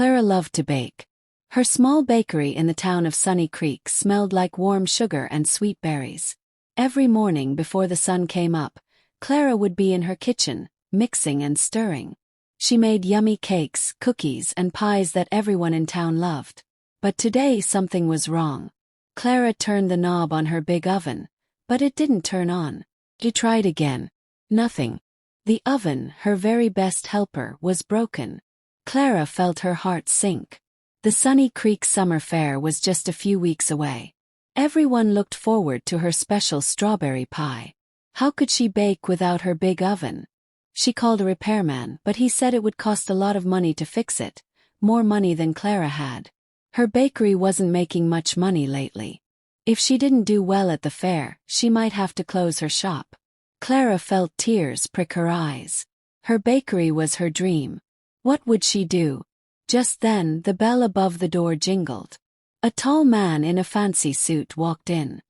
Clara loved to bake. Her small bakery in the town of Sunny Creek smelled like warm sugar and sweet berries. Every morning before the sun came up, Clara would be in her kitchen, mixing and stirring. She made yummy cakes, cookies, and pies that everyone in town loved. But today something was wrong. Clara turned the knob on her big oven, but it didn't turn on. She tried again. Nothing. The oven, her very best helper, was broken. Clara felt her heart sink. The Sunny Creek Summer Fair was just a few weeks away. Everyone looked forward to her special strawberry pie. How could she bake without her big oven? She called a repairman, but he said it would cost a lot of money to fix it, more money than Clara had. Her bakery wasn't making much money lately. If she didn't do well at the fair, she might have to close her shop. Clara felt tears prick her eyes. Her bakery was her dream. What would she do? Just then, the bell above the door jingled. A tall man in a fancy suit walked in.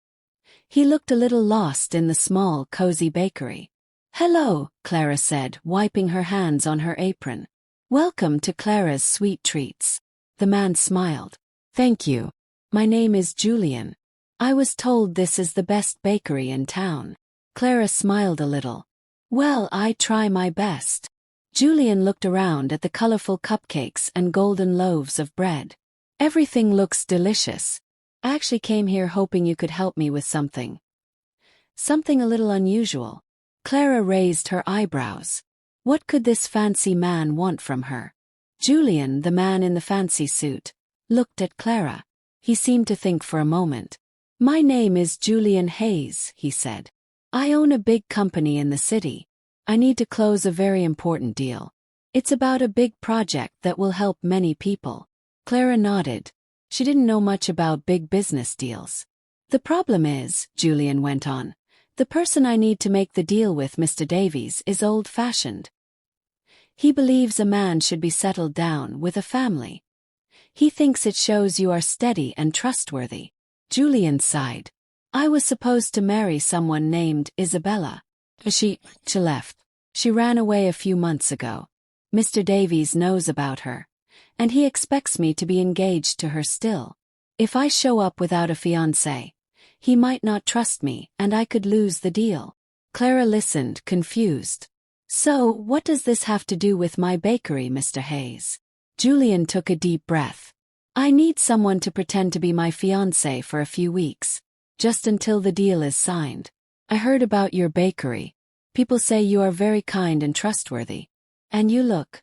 He looked a little lost in the small, cozy bakery. "Hello," Clara said, wiping her hands on her apron. "Welcome to Clara's Sweet Treats." The man smiled. "Thank you. My name is Julian. I was told this is the best bakery in town." Clara smiled a little. "Well, I try my best." Julian looked around at the colorful cupcakes and golden loaves of bread. "Everything looks delicious. I actually came here hoping you could help me with something. Something a little unusual." Clara raised her eyebrows. What could this fancy man want from her? Julian, the man in the fancy suit, looked at Clara. He seemed to think for a moment. "My name is Julian Hayes," he said. "I own a big company in the city. I need to close a very important deal. It's about a big project that will help many people." Clara nodded. She didn't know much about big business deals. "The problem is," Julian went on, "the person I need to make the deal with, Mr. Davies, is old-fashioned. He believes a man should be settled down with a family. He thinks it shows you are steady and trustworthy." Julian sighed. "I was supposed to marry someone named Isabella. She left. She ran away a few months ago. Mr. Davies knows about her, and he expects me to be engaged to her still. If I show up without a fiancé, he might not trust me and I could lose the deal." Clara listened, confused. "So, what does this have to do with my bakery, Mr. Hayes?" Julian took a deep breath. "I need someone to pretend to be my fiancé for a few weeks, just until the deal is signed. I heard about your bakery. People say you are very kind and trustworthy. And you look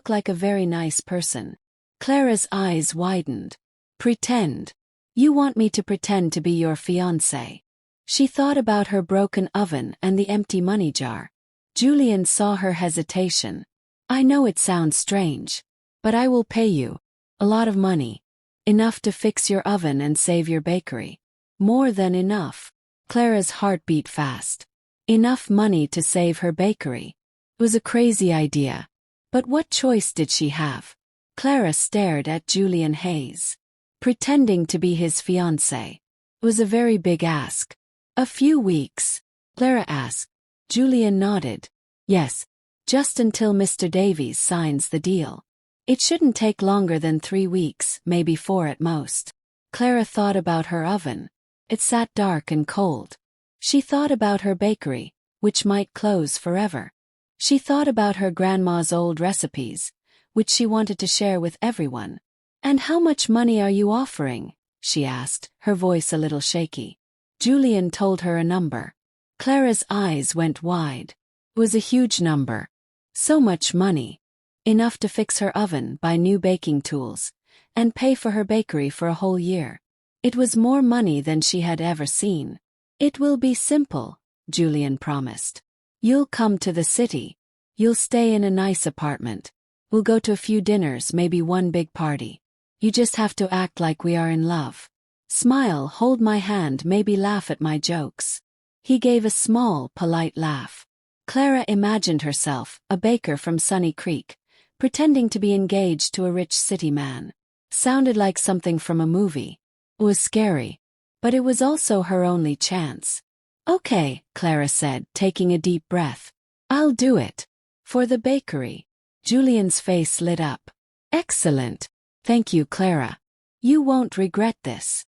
like a very nice person." Clara's eyes widened. "Pretend? You want me to pretend to be your fiancé?" She thought about her broken oven and the empty money jar. Julian saw her hesitation. "I know it sounds strange, but I will pay you a lot of money. Enough to fix your oven and save your bakery." More than enough. Clara's heart beat fast. Enough money to save her bakery. It was a crazy idea. But what choice did she have? Clara stared at Julian Hayes. Pretending to be his fiancé. It was a very big ask. "A few weeks?" Clara asked. Julian nodded. "Yes, just until Mr. Davies signs the deal. It shouldn't take longer than 3 weeks, maybe 4 at most." Clara thought about her oven. It sat dark and cold. She thought about her bakery, which might close forever. She thought about her grandma's old recipes, which she wanted to share with everyone. "And how much money are you offering?" she asked, her voice a little shaky. Julian told her a number. Clara's eyes went wide. It was a huge number. So much money. Enough to fix her oven, buy new baking tools, and pay for her bakery for a whole year. It was more money than she had ever seen. "It will be simple," Julian promised. "You'll come to the city. You'll stay in a nice apartment. We'll go to a few dinners, maybe one big party. You just have to act like we are in love. Smile, hold my hand, maybe laugh at my jokes." He gave a small, polite laugh. Clara imagined herself, a baker from Sunny Creek, pretending to be engaged to a rich city man. Sounded like something from a movie. It was scary. But it was also her only chance. "Okay," Clara said, taking a deep breath. "I'll do it. For the bakery." Julian's face lit up. Excellent. Thank you, Clara. You won't regret this.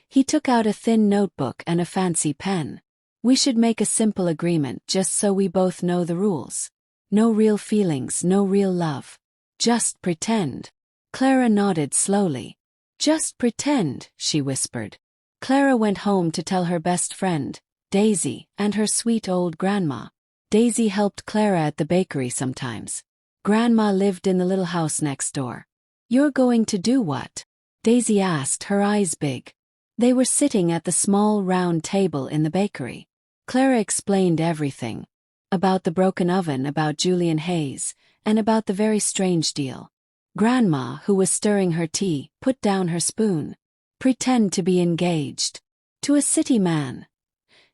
He took out a thin notebook and a fancy pen. We should make a simple agreement just so we both know the rules. No real feelings, no real love. Just pretend. Clara nodded slowly. Just pretend, she whispered. Clara went home to tell her best friend, Daisy, and her sweet old grandma. Daisy helped Clara at the bakery sometimes. Grandma lived in the little house next door. You're going to do what? Daisy asked, her eyes big. They were sitting at the small round table in the bakery. Clara explained everything. About the broken oven, about Julian Hayes, and about the very strange deal. Grandma, who was stirring her tea, put down her spoon. Pretend to be engaged. To a city man?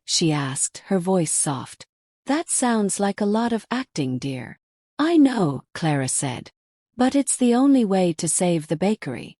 She asked, her voice soft. That sounds like a lot of acting, dear. I know, Clara said. But it's the only way to save the bakery.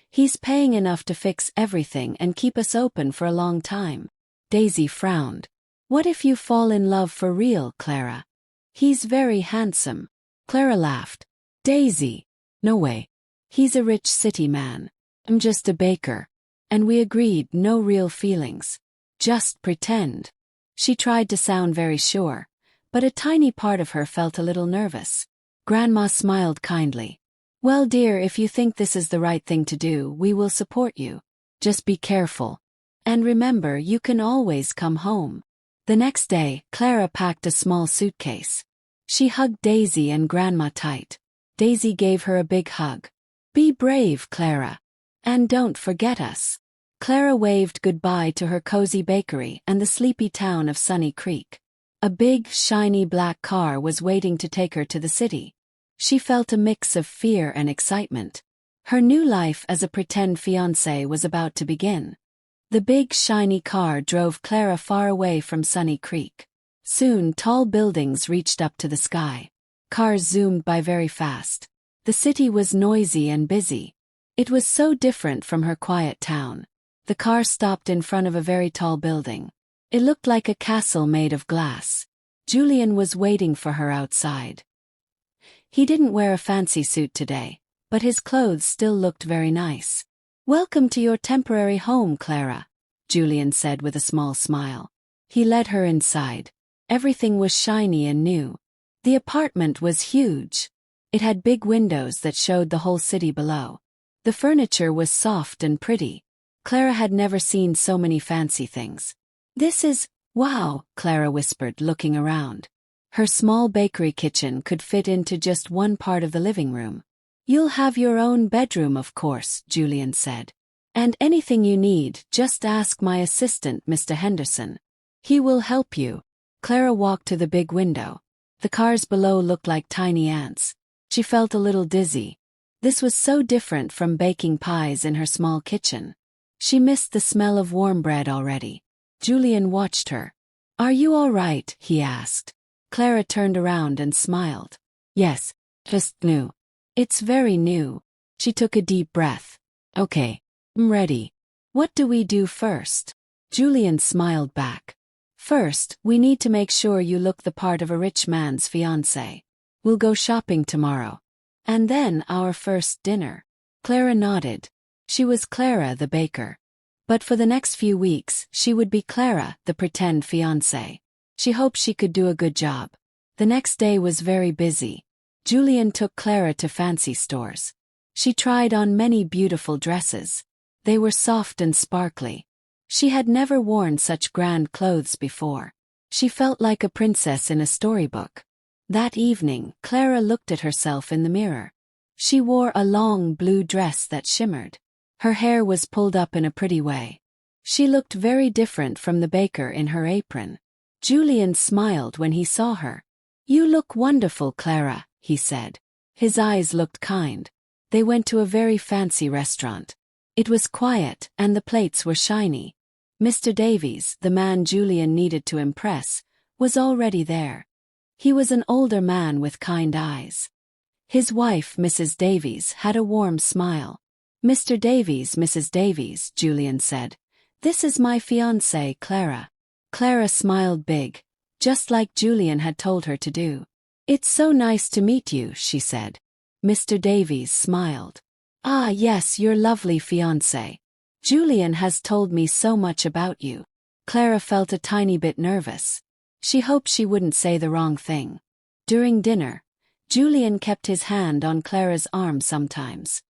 He's paying enough to fix everything and keep us open for a long time. Daisy frowned. What if you fall in love for real, Clara? He's very handsome. Clara laughed. Daisy. No way. He's a rich city man. I'm just a baker. And we agreed no real feelings. Just pretend. She tried to sound very sure, but a tiny part of her felt a little nervous. Grandma smiled kindly. Well, dear, if you think this is the right thing to do, we will support you. Just be careful. And remember, you can always come home. The next day, Clara packed a small suitcase. She hugged Daisy and Grandma tight. Daisy gave her a big hug. Be brave, Clara. And don't forget us. Clara waved goodbye to her cozy bakery and the sleepy town of Sunny Creek. A big, shiny black car was waiting to take her to the city. She felt a mix of fear and excitement. Her new life as a pretend fiancé was about to begin. The big, shiny car drove Clara far away from Sunny Creek. Soon, tall buildings reached up to the sky. Cars zoomed by very fast. The city was noisy and busy. It was so different from her quiet town. The car stopped in front of a very tall building. It looked like a castle made of glass. Julian was waiting for her outside. He didn't wear a fancy suit today, but his clothes still looked very nice. Welcome to your temporary home, Clara, Julian said with a small smile. He led her inside. Everything was shiny and new. The apartment was huge. It had big windows that showed the whole city below. The furniture was soft and pretty. Clara had never seen so many fancy things. This is, wow, Clara whispered, looking around. Her small bakery kitchen could fit into just one part of the living room. You'll have your own bedroom, of course, Julian said. And anything you need, just ask my assistant, Mr. Henderson. He will help you. Clara walked to the big window. The cars below looked like tiny ants. She felt a little dizzy. This was so different from baking pies in her small kitchen. She missed the smell of warm bread already. Julian watched her. Are you all right? He asked. Clara turned around and smiled. Yes, just new. It's very new. She took a deep breath. Okay, I'm ready. What do we do first? Julian smiled back. First, we need to make sure you look the part of a rich man's fiancé. We'll go shopping tomorrow. And then our first dinner. Clara nodded. She was Clara the baker. But for the next few weeks, she would be Clara the pretend fiancé. She hoped she could do a good job. The next day was very busy. Julian took Clara to fancy stores. She tried on many beautiful dresses. They were soft and sparkly. She had never worn such grand clothes before. She felt like a princess in a storybook. That evening, Clara looked at herself in the mirror. She wore a long blue dress that shimmered. Her hair was pulled up in a pretty way. She looked very different from the baker in her apron. Julian smiled when he saw her. You look wonderful, Clara, he said. His eyes looked kind. They went to a very fancy restaurant. It was quiet, and the plates were shiny. Mr. Davies, the man Julian needed to impress, was already there. He was an older man with kind eyes. His wife, Mrs. Davies, had a warm smile. Mr. Davies, Mrs. Davies, Julian said. This is my fiancée, Clara. Clara smiled big, just like Julian had told her to do. It's so nice to meet you, she said. Mr. Davies smiled. "Ah, yes, your lovely fiancé. Julian has told me so much about you." Clara felt a tiny bit nervous. She hoped she wouldn't say the wrong thing. During dinner, Julian kept his hand on Clara's arm sometimes.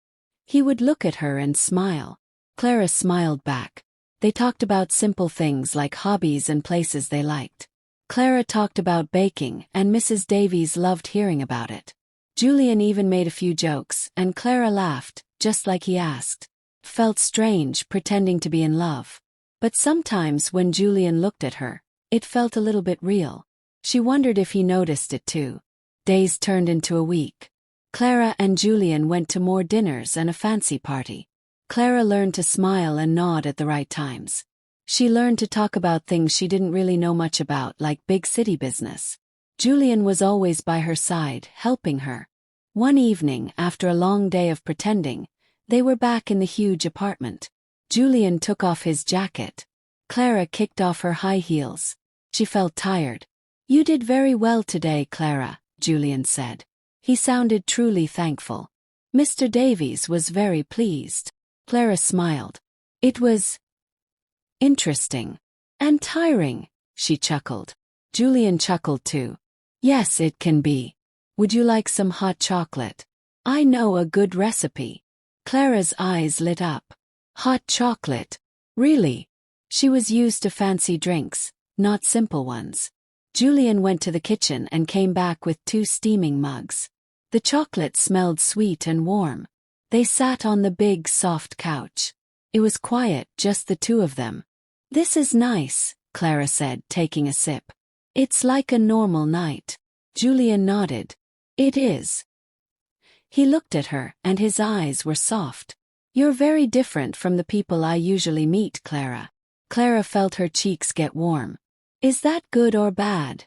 He would look at her and smile. Clara smiled back. They talked about simple things like hobbies and places they liked. Clara talked about baking, and Mrs. Davies loved hearing about it. Julian even made a few jokes, and Clara laughed, just like he asked. Felt strange pretending to be in love. But sometimes when Julian looked at her, it felt a little bit real. She wondered if he noticed it too. Days turned into a week. Clara and Julian went to more dinners and a fancy party. Clara learned to smile and nod at the right times. She learned to talk about things she didn't really know much about, like big city business. Julian was always by her side, helping her. One evening, after a long day of pretending, they were back in the huge apartment. Julian took off his jacket. Clara kicked off her high heels. She felt tired. "You did very well today, Clara," Julian said. He sounded truly thankful. Mr. Davies was very pleased. Clara smiled. "It was interesting. And tiring," she chuckled. Julian chuckled too. "Yes, it can be. Would you like some hot chocolate? I know a good recipe." Clara's eyes lit up. Hot chocolate? Really? She was used to fancy drinks, not simple ones. Julian went to the kitchen and came back with 2 steaming mugs. The chocolate smelled sweet and warm. They sat on the big, soft couch. It was quiet, just the two of them. "This is nice," Clara said, taking a sip. "It's like a normal night." Julian nodded. "It is." He looked at her, and his eyes were soft. "You're very different from the people I usually meet, Clara." Clara felt her cheeks get warm. "Is that good or bad?"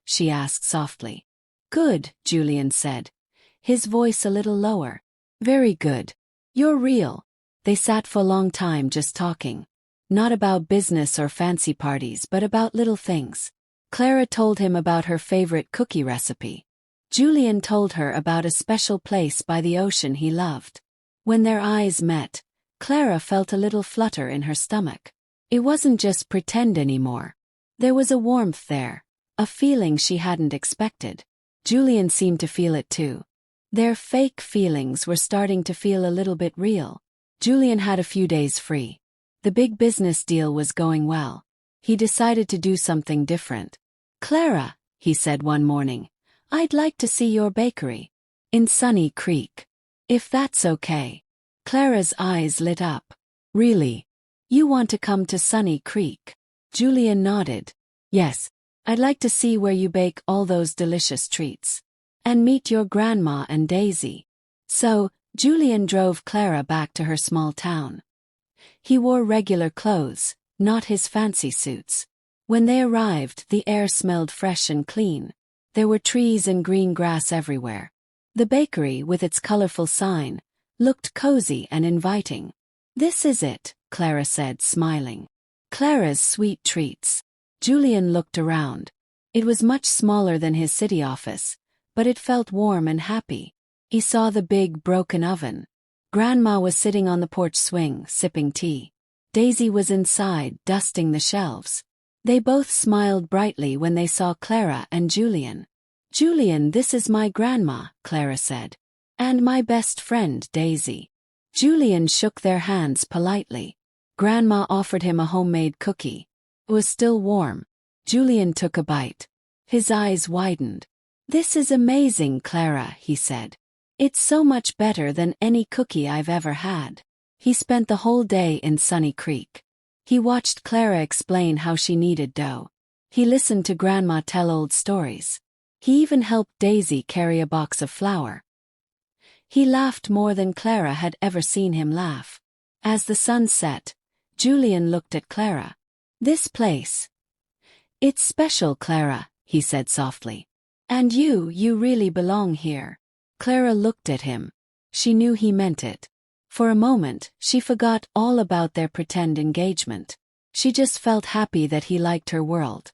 she asked softly. "Good," Julian said, his voice a little lower. "Very good. You're real." They sat for a long time just talking. Not about business or fancy parties, but about little things. Clara told him about her favorite cookie recipe. Julian told her about a special place by the ocean he loved. When their eyes met, Clara felt a little flutter in her stomach. It wasn't just pretend anymore. There was a warmth there, a feeling she hadn't expected. Julian seemed to feel it too. Their fake feelings were starting to feel a little bit real. Julian had a few days free. The big business deal was going well. He decided to do something different. "Clara," he said one morning, "I'd like to see your bakery. In Sunny Creek. If that's okay." Clara's eyes lit up. "Really? You want to come to Sunny Creek?" Julian nodded. "Yes, I'd like to see where you bake all those delicious treats. And meet your grandma and Daisy." So, Julian drove Clara back to her small town. He wore regular clothes, not his fancy suits. When they arrived, the air smelled fresh and clean. There were trees and green grass everywhere. The bakery, with its colorful sign, looked cozy and inviting. "This is it," Clara said, smiling. "Clara's sweet treats." Julian looked around. It was much smaller than his city office, but it felt warm and happy. He saw the big, broken oven. Grandma was sitting on the porch swing, sipping tea. Daisy was inside, dusting the shelves. They both smiled brightly when they saw Clara and Julian. "Julian, this is my grandma," Clara said. "And my best friend, Daisy." Julian shook their hands politely. Grandma offered him a homemade cookie. It was still warm. Julian took a bite. His eyes widened. "This is amazing, Clara," he said. "It's so much better than any cookie I've ever had." He spent the whole day in Sunny Creek. He watched Clara explain how she kneaded dough. He listened to Grandma tell old stories. He even helped Daisy carry a box of flour. He laughed more than Clara had ever seen him laugh. As the sun set, Julian looked at Clara. "This place. It's special, Clara," he said softly. "And you really belong here." Clara looked at him. She knew he meant it. For a moment, she forgot all about their pretend engagement. She just felt happy that he liked her world.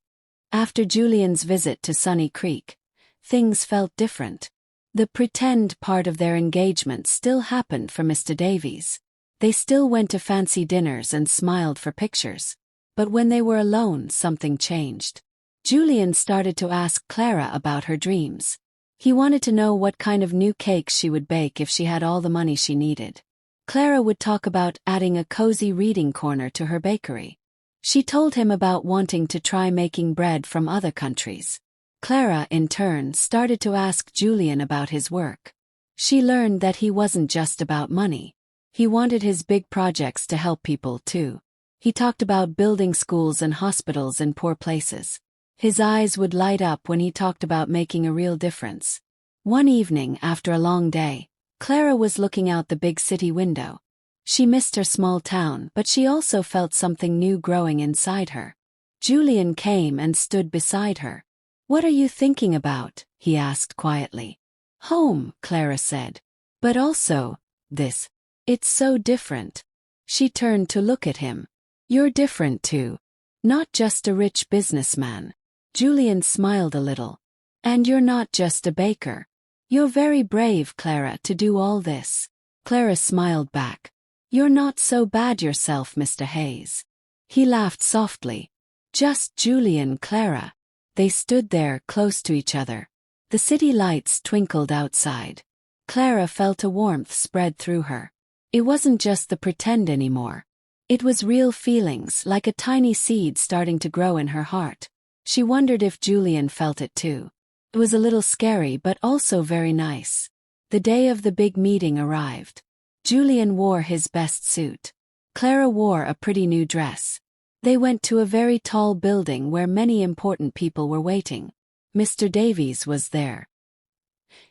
After Julian's visit to Sunny Creek, things felt different. The pretend part of their engagement still happened for Mr. Davies. They still went to fancy dinners and smiled for pictures. But when they were alone, something changed. Julian started to ask Clara about her dreams. He wanted to know what kind of new cakes she would bake if she had all the money she needed. Clara would talk about adding a cozy reading corner to her bakery. She told him about wanting to try making bread from other countries. Clara, in turn, started to ask Julian about his work. She learned that he wasn't just about money. He wanted his big projects to help people too. He talked about building schools and hospitals in poor places. His eyes would light up when he talked about making a real difference. One evening, after a long day, Clara was looking out the big city window. She missed her small town, but she also felt something new growing inside her. Julian came and stood beside her. "What are you thinking about?" he asked quietly. "Home," Clara said. "But also, this. It's so different." She turned to look at him. "You're different too. Not just a rich businessman." Julian smiled a little. "And you're not just a baker. You're very brave, Clara, to do all this." Clara smiled back. "You're not so bad yourself, Mr. Hayes." He laughed softly. "Just Julian, Clara." They stood there, close to each other. The city lights twinkled outside. Clara felt a warmth spread through her. It wasn't just the pretend anymore. It was real feelings, like a tiny seed starting to grow in her heart. She wondered if Julian felt it too. It was a little scary but also very nice. The day of the big meeting arrived. Julian wore his best suit. Clara wore a pretty new dress. They went to a very tall building where many important people were waiting. Mr. Davies was there.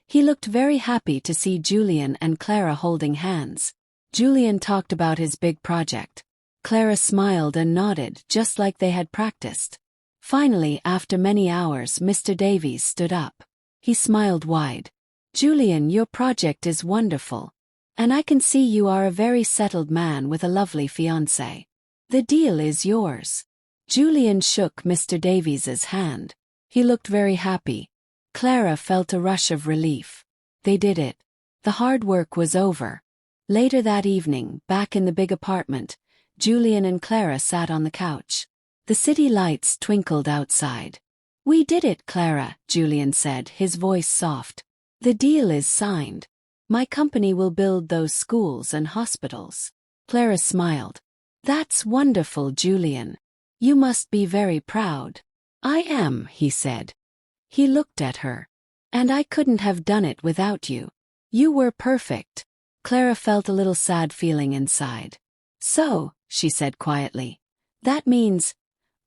He looked very happy to see Julian and Clara holding hands. Julian talked about his big project. Clara smiled and nodded, just like they had practiced. Finally, after many hours, Mr. Davies stood up. He smiled wide. "Julian, your project is wonderful. And I can see you are a very settled man with a lovely fiancée. The deal is yours." Julian shook Mr. Davies's hand. He looked very happy. Clara felt a rush of relief. They did it. The hard work was over. Later that evening, back in the big apartment, Julian and Clara sat on the couch. The city lights twinkled outside. "We did it, Clara," Julian said, his voice soft. "The deal is signed. My company will build those schools and hospitals." Clara smiled. "That's wonderful, Julian. You must be very proud." "I am," he said. He looked at her. "And I couldn't have done it without you. You were perfect." Clara felt a little sad feeling inside. "So," she said quietly, "that means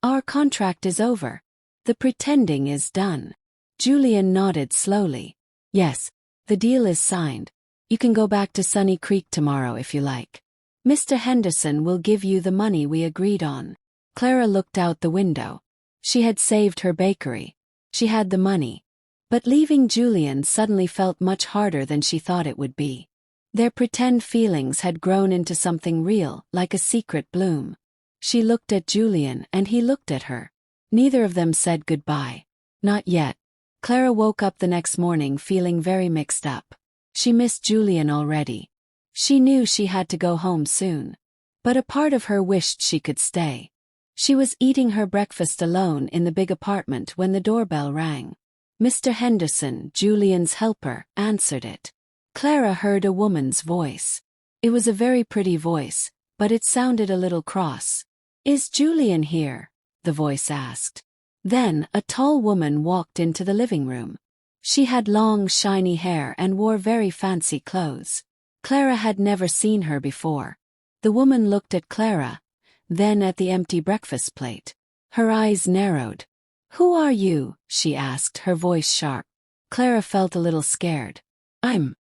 our contract is over. The pretending is done." Julian nodded slowly. "Yes, the deal is signed. You can go back to Sunny Creek tomorrow if you like. Mr. Henderson will give you the money we agreed on." Clara looked out the window. She had saved her bakery. She had the money. But leaving Julian suddenly felt much harder than she thought it would be. Their pretend feelings had grown into something real, like a secret bloom. She looked at Julian and he looked at her. Neither of them said goodbye. Not yet. Clara woke up the next morning feeling very mixed up. She missed Julian already. She knew she had to go home soon. But a part of her wished she could stay. She was eating her breakfast alone in the big apartment when the doorbell rang. Mr. Henderson, Julian's helper, answered it. Clara heard a woman's voice. It was a very pretty voice, but it sounded a little cross. "Is Julian here?" the voice asked. Then a tall woman walked into the living room. She had long, shiny hair and wore very fancy clothes. Clara had never seen her before. The woman looked at Clara, then at the empty breakfast plate. Her eyes narrowed. "Who are you?" she asked, her voice sharp. Clara felt a little scared. I'm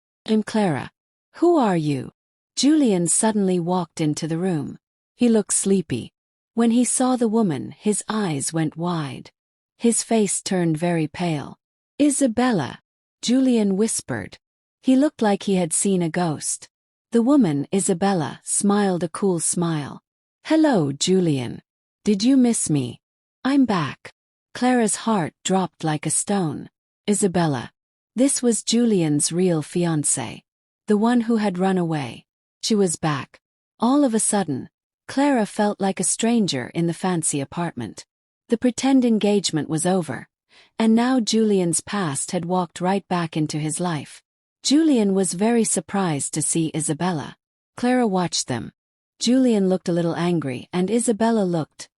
Clara. Who are you?" Julian suddenly walked into the room. He looked sleepy. When he saw the woman, his eyes went wide. His face turned very pale. "Isabella," Julian whispered. He looked like he had seen a ghost. The woman, Isabella, smiled a cool smile. "Hello, Julian. Did you miss me?" "I'm back." Clara's heart dropped like a stone. "Isabella. This was Julian's real fiancé. The one who had run away. She was back. All of a sudden, Clara felt like a stranger in the fancy apartment. The pretend engagement was over, and now Julian's past had walked right back into his life. Julian was very surprised to see Isabella. Clara watched them. Julian looked a little angry and Isabella looked...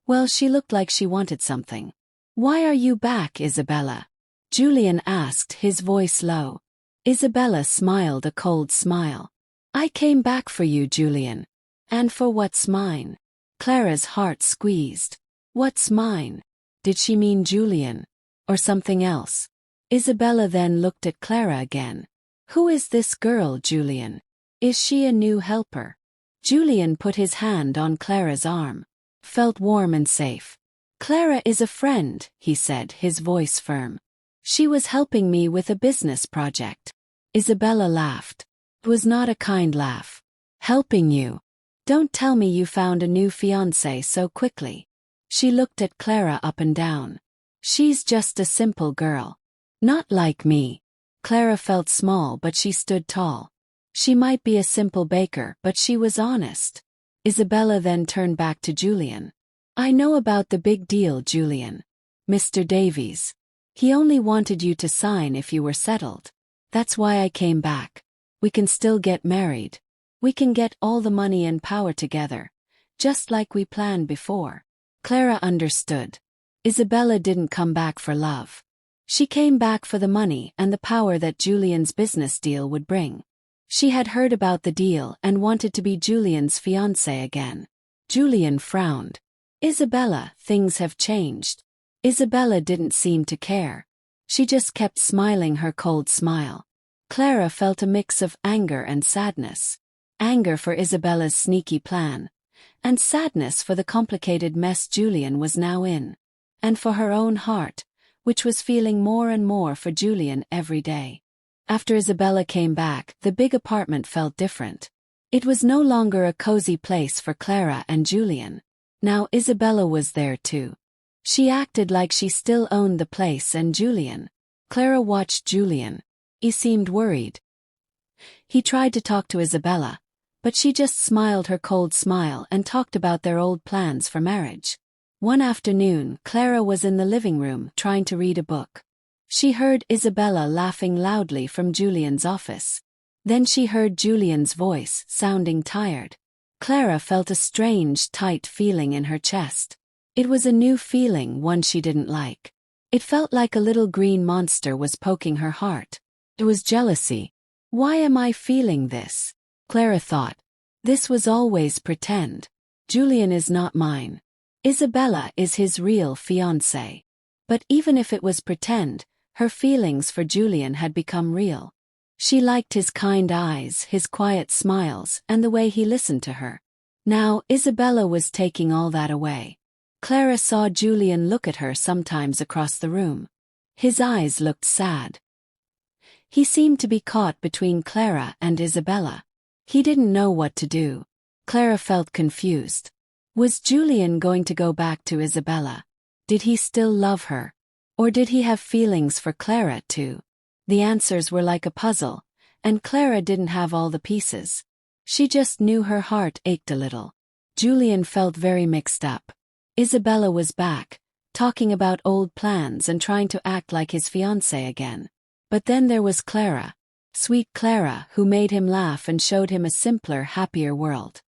well, she looked like she wanted something. "Why are you back, Isabella?" Julian asked, his voice low. Isabella smiled a cold smile. "I came back for you, Julian. And for what's mine." Clara's heart squeezed. What's mine? Did she mean Julian? Or something else? Isabella then looked at Clara again. "Who is this girl, Julian? Is she a new helper?" Julian put his hand on Clara's arm. Felt warm and safe. "Clara is a friend," he said, his voice firm. "She was helping me with a business project." Isabella laughed. It was not a kind laugh. "Helping you? Don't tell me you found a new fiancé so quickly." She looked at Clara up and down. "She's just a simple girl. Not like me." Clara felt small but she stood tall. She might be a simple baker but she was honest. Isabella then turned back to Julian. "I know about the big deal, Julian. Mr. Davies. He only wanted you to sign if you were settled. That's why I came back. We can still get married. We can get all the money and power together, just like we planned before." Clara understood. Isabella didn't come back for love. She came back for the money and the power that Julian's business deal would bring. She had heard about the deal and wanted to be Julian's fiancé again. Julian frowned. "Isabella, things have changed." Isabella didn't seem to care. She just kept smiling her cold smile. Clara felt a mix of anger and sadness. Anger for Isabella's sneaky plan, and sadness for the complicated mess Julian was now in. And for her own heart, which was feeling more and more for Julian every day. After Isabella came back, the big apartment felt different. It was no longer a cozy place for Clara and Julian. Now Isabella was there too. She acted like she still owned the place and Julian. Clara watched Julian. He seemed worried. He tried to talk to Isabella, but she just smiled her cold smile and talked about their old plans for marriage. One afternoon, Clara was in the living room trying to read a book. She heard Isabella laughing loudly from Julian's office. Then she heard Julian's voice, sounding tired. Clara felt a strange, tight feeling in her chest. It was a new feeling, one she didn't like. It felt like a little green monster was poking her heart. It was jealousy. "Why am I feeling this?" Clara thought. "This was always pretend. Julian is not mine. Isabella is his real fiancé." But even if it was pretend, her feelings for Julian had become real. She liked his kind eyes, his quiet smiles, and the way he listened to her. Now, Isabella was taking all that away. Clara saw Julian look at her sometimes across the room. His eyes looked sad. He seemed to be caught between Clara and Isabella. He didn't know what to do. Clara felt confused. Was Julian going to go back to Isabella? Did he still love her? Or did he have feelings for Clara too? The answers were like a puzzle, and Clara didn't have all the pieces. She just knew her heart ached a little. Julian felt very mixed up. Isabella was back, talking about old plans and trying to act like his fiancée again. But then there was Clara, sweet Clara, who made him laugh and showed him a simpler, happier world.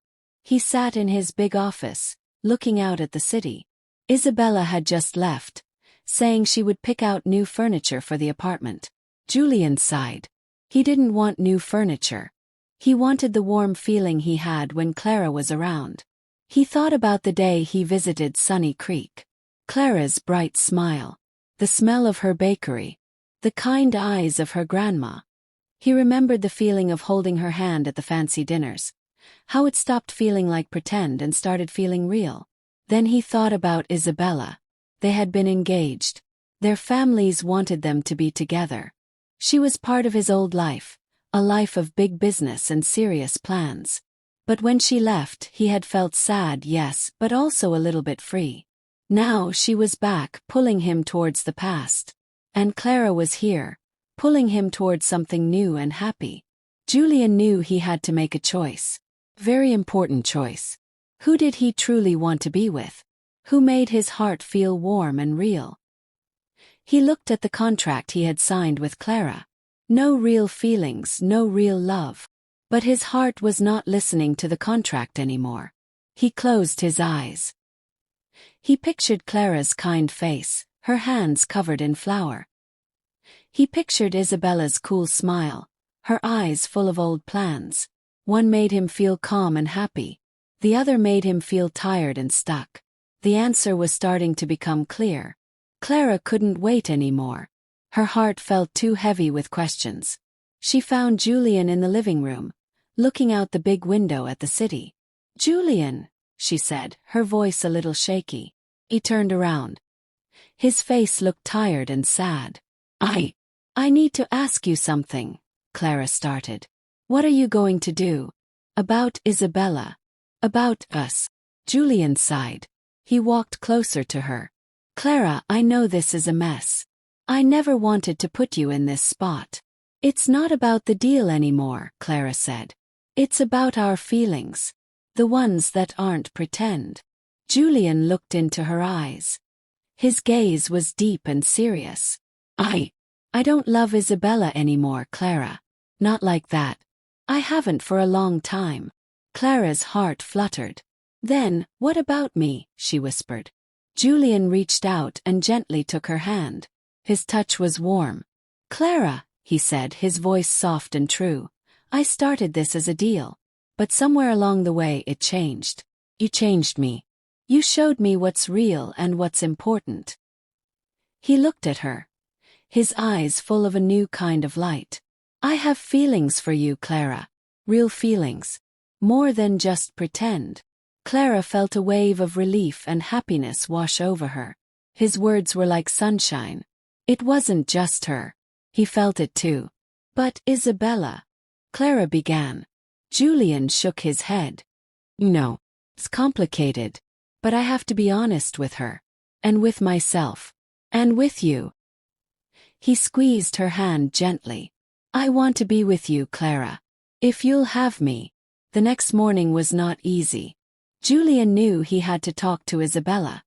He sat in his big office, looking out at the city. Isabella had just left, saying she would pick out new furniture for the apartment. Julian sighed. He didn't want new furniture. He wanted the warm feeling he had when Clara was around. He thought about the day he visited Sunny Creek. Clara's bright smile. The smell of her bakery. The kind eyes of her grandma. He remembered the feeling of holding her hand at the fancy dinners. How it stopped feeling like pretend and started feeling real. Then he thought about Isabella. They had been engaged. Their families wanted them to be together. She was part of his old life, a life of big business and serious plans. But when she left, he had felt sad, yes, but also a little bit free. Now she was back, pulling him towards the past. And Clara was here, pulling him towards something new and happy. Julian knew he had to make a choice. Very important choice. Who did he truly want to be with? Who made his heart feel warm and real? He looked at the contract he had signed with Clara. No real feelings, no real love. But his heart was not listening to the contract anymore. He closed his eyes. He pictured Clara's kind face, her hands covered in flour. He pictured Isabella's cool smile, her eyes full of old plans. One made him feel calm and happy. The other made him feel tired and stuck. The answer was starting to become clear. Clara couldn't wait anymore. Her heart felt too heavy with questions. She found Julian in the living room, looking out the big window at the city. "Julian," she said, her voice a little shaky. He turned around. His face looked tired and sad. I need to ask you something," Clara started. "What are you going to do?" "About Isabella. About us." Julian sighed. He walked closer to her. "Clara, I know this is a mess. I never wanted to put you in this spot. It's not about the deal anymore," Clara said. "It's about our feelings. The ones that aren't pretend." Julian looked into her eyes. His gaze was deep and serious. I don't love Isabella anymore, Clara. Not like that. I haven't for a long time." Clara's heart fluttered. "Then, what about me?" she whispered. Julian reached out and gently took her hand. His touch was warm. "Clara," he said, his voice soft and true, "I started this as a deal. But somewhere along the way it changed. You changed me. You showed me what's real and what's important." He looked at her, his eyes full of a new kind of light. "I have feelings for you, Clara. Real feelings. More than just pretend." Clara felt a wave of relief and happiness wash over her. His words were like sunshine. It wasn't just her. He felt it too. "But Isabella," Clara began. Julian shook his head. "No. It's complicated. But I have to be honest with her. And with myself. And with you." He squeezed her hand gently. "I want to be with you, Clara. If you'll have me." The next morning was not easy. Julian knew he had to talk to Isabella.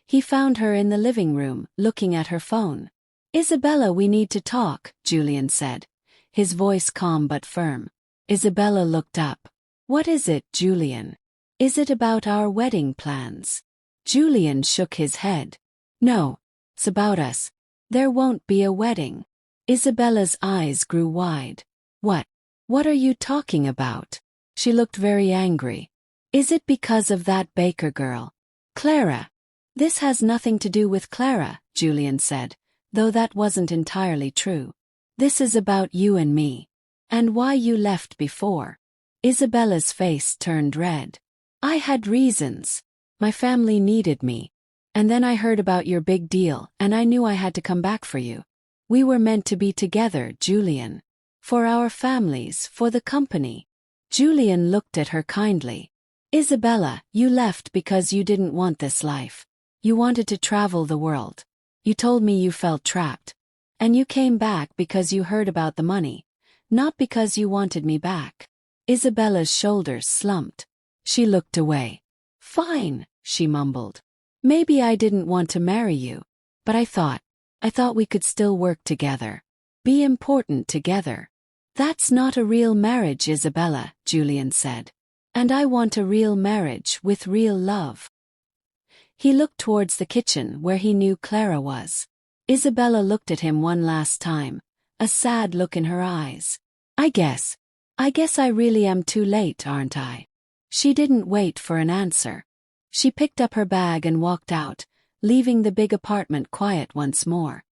He found her in the living room, looking at her phone. "Isabella, we need to talk," Julian said, his voice calm but firm. Isabella looked up. "What is it, Julian? Is it about our wedding plans?" Julian shook his head. "No, it's about us. There won't be a wedding." Isabella's eyes grew wide. What are you talking about?" She looked very angry. "Is it because of that baker girl?" "Clara." "This has nothing to do with Clara," Julian said, though that wasn't entirely true. "This is about you and me. And why you left before." Isabella's face turned red. "I had reasons. My family needed me. And then I heard about your big deal, and I knew I had to come back for you. We were meant to be together, Julian. For our families, for the company." Julian looked at her kindly. "Isabella, you left because you didn't want this life. You wanted to travel the world. You told me you felt trapped. And you came back because you heard about the money, not because you wanted me back." Isabella's shoulders slumped. She looked away. "Fine," she mumbled. "Maybe I didn't want to marry you. But I thought we could still work together. Be important together." "That's not a real marriage, Isabella," Julian said. "And I want a real marriage with real love." He looked towards the kitchen where he knew Clara was. Isabella looked at him one last time, a sad look in her eyes. I guess I really am too late, aren't I?" She didn't wait for an answer. She picked up her bag and walked out, leaving the big apartment quiet once more.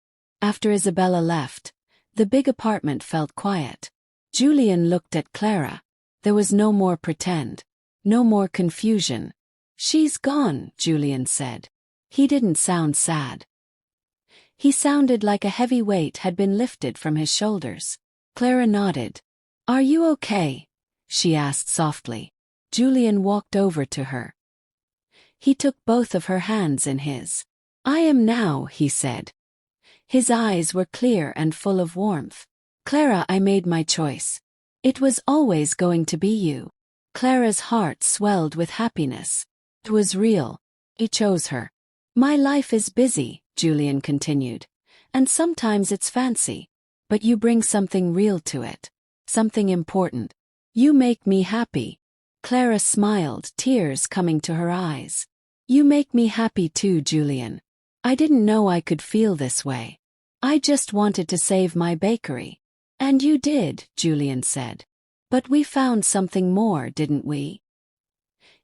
After Isabella left, the big apartment felt quiet. Julian looked at Clara. There was no more pretend. No more confusion. "She's gone," Julian said. He didn't sound sad. He sounded like a heavy weight had been lifted from his shoulders. Clara nodded. "Are you okay?" she asked softly. Julian walked over to her. He took both of her hands in his. "I am now," he said. His eyes were clear and full of warmth. Clara, I made my choice. It was always going to be you. Clara's heart swelled with happiness. It was real. He chose her. My life is busy, Julian continued. And sometimes it's fancy. But you bring something real to it. Something important. You make me happy. Clara smiled, tears coming to her eyes. You make me happy too, Julian. I didn't know I could feel this way. I just wanted to save my bakery. And you did, Julian said. But we found something more, didn't we?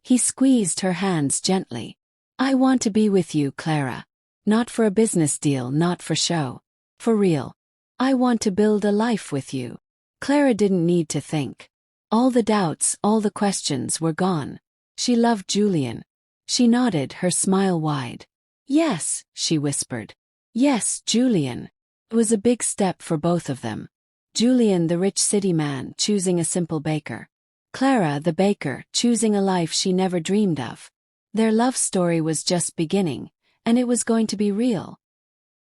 He squeezed her hands gently. I want to be with you, Clara. Not for a business deal, not for show. For real. I want to build a life with you. Clara didn't need to think. All the doubts, all the questions were gone. She loved Julian. She nodded, her smile wide. Yes, she whispered. Yes, Julian. It was a big step for both of them. Julian, the rich city man, choosing a simple baker. Clara, the baker, choosing a life she never dreamed of. Their love story was just beginning, and it was going to be real.